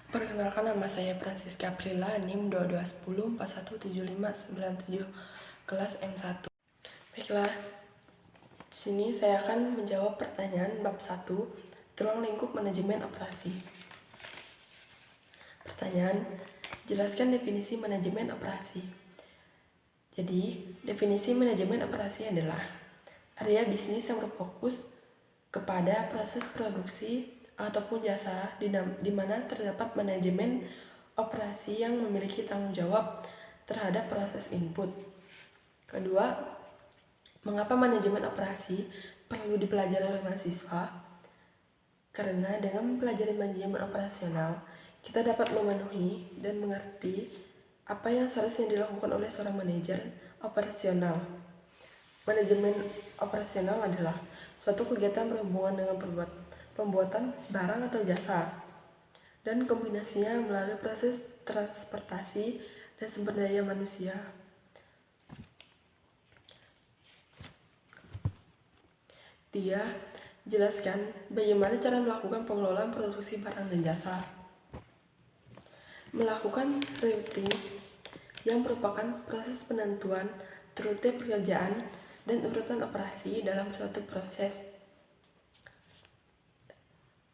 Perkenalkan, nama saya Francisca Prila, NIM 2210417597, kelas M1. Baiklah, sini saya akan menjawab pertanyaan bab 1, ruang lingkup manajemen operasi. Pertanyaan, jelaskan definisi manajemen operasi. Jadi, definisi manajemen operasi adalah area bisnis yang berfokus kepada proses produksi ataupun jasa di mana terdapat manajemen operasi yang memiliki tanggung jawab terhadap proses input. Kedua, mengapa manajemen operasi perlu dipelajari oleh mahasiswa? Karena dengan mempelajari manajemen operasional, kita dapat memenuhi dan mengerti apa yang seharusnya dilakukan oleh seorang manajer operasional. Manajemen operasional adalah suatu kegiatan berhubungan dengan pembuatan barang atau jasa, dan kombinasinya melalui proses transportasi dan sumber daya manusia. Tiga, jelaskan bagaimana cara melakukan pengelolaan produksi barang dan jasa. Melakukan routing yang merupakan proses penentuan rute pekerjaan dan urutan operasi dalam suatu proses.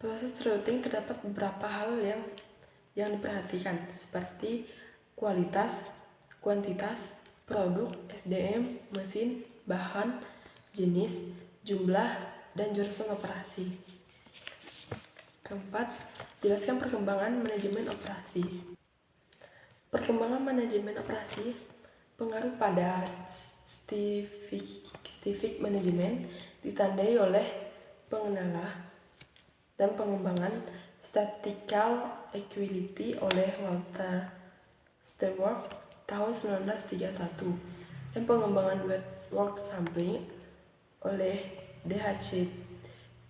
Proses routing terdapat beberapa hal yang diperhatikan, seperti kualitas, kuantitas, produk, SDM, mesin, bahan, jenis, jumlah, dan jurusan operasi. Keempat, jelaskan perkembangan manajemen operasi. Perkembangan manajemen operasi pengaruh pada civic management ditandai oleh pengenalan dan pengembangan statistical equality oleh Walter Stewart tahun 1931 dan pengembangan word sampling oleh D.H.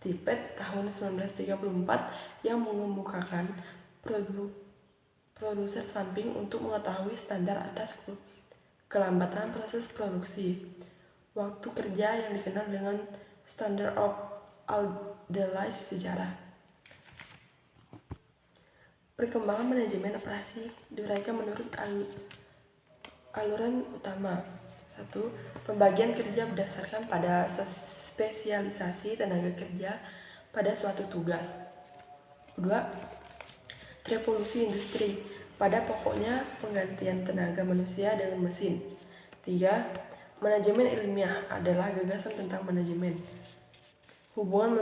Tippett tahun 1934 yang mengemukakan produser sampling untuk mengetahui standar atas kelambatan proses produksi. Waktu kerja yang dikenal dengan Standard of Alderley sejarah. Perkembangan manajemen operasi diuraikan menurut aluran utama. 1. Pembagian kerja berdasarkan pada spesialisasi tenaga kerja pada suatu tugas. 2. Revolusi industri, pada pokoknya penggantian tenaga manusia dengan mesin. 3. Manajemen ilmiah adalah gagasan tentang manajemen. Hubungan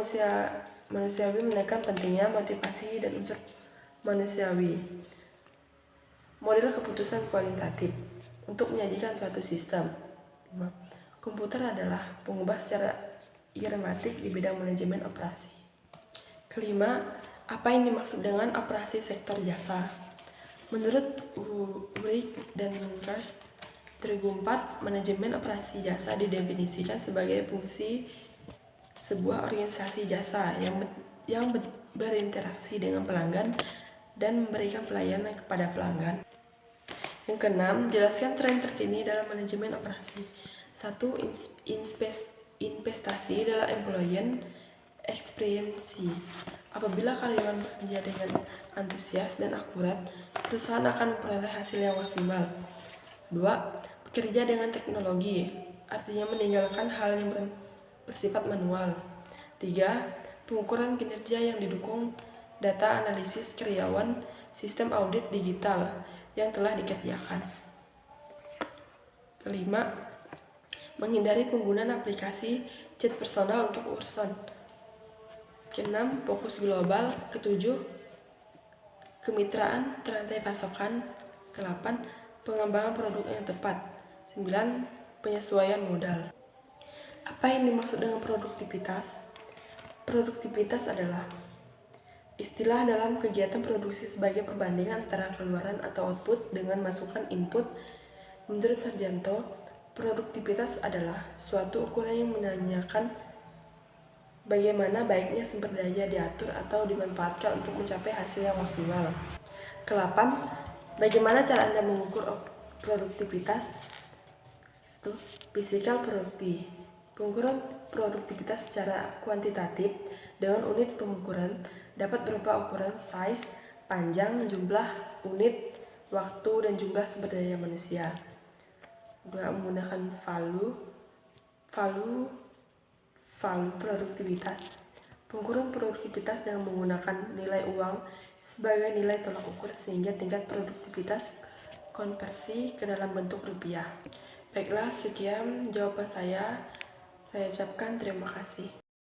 manusiawi menekan pentingnya motivasi dan unsur manusiawi. Model keputusan kualitatif untuk menyajikan suatu sistem. 5. Komputer adalah pengubah secara irematik di bidang manajemen operasi. Kelima, apa yang dimaksud dengan operasi sektor jasa? Menurut Ulrich dan Kars 2004, manajemen operasi jasa didefinisikan sebagai fungsi sebuah organisasi jasa yang berinteraksi dengan pelanggan dan memberikan pelayanan kepada pelanggan. Yang keenam, jelaskan tren terkini dalam manajemen operasi. 1. Investasi dalam employee experience. Apabila karyawan bekerja dengan antusias dan akurat, perusahaan akan memperoleh hasil yang maksimal. 2. Bekerja dengan teknologi, artinya meninggalkan hal yang bersifat manual. 3. Pengukuran kinerja yang didukung data analisis karyawan, sistem audit digital yang telah dikerjakan. Kelima, menghindari penggunaan aplikasi chat personal untuk urusan. Keenam, fokus global. Ketujuh, kemitraan rantai pasokan. Ke-8, pengembangan produk yang tepat. 9, penyesuaian modal. Apa yang dimaksud dengan produktivitas? Produktivitas adalah istilah dalam kegiatan produksi sebagai perbandingan antara keluaran atau output dengan masukan input. Menurut Harjanto, produktivitas adalah suatu ukuran yang menanyakan bagaimana baiknya sumber daya diatur atau dimanfaatkan untuk mencapai hasil yang maksimal. Ke-8, bagaimana cara Anda mengukur produktivitas? 1. Physical productivity. Pengukuran produktivitas secara kuantitatif dengan unit pengukuran dapat berupa ukuran size panjang, jumlah unit, waktu, dan jumlah sumber daya manusia. 2. Menggunakan value produktivitas. Pengukuran produktivitas dengan menggunakan nilai uang sebagai nilai tolak ukur sehingga tingkat produktivitas konversi ke dalam bentuk rupiah. Baiklah, sekian jawaban saya. Saya ucapkan terima kasih.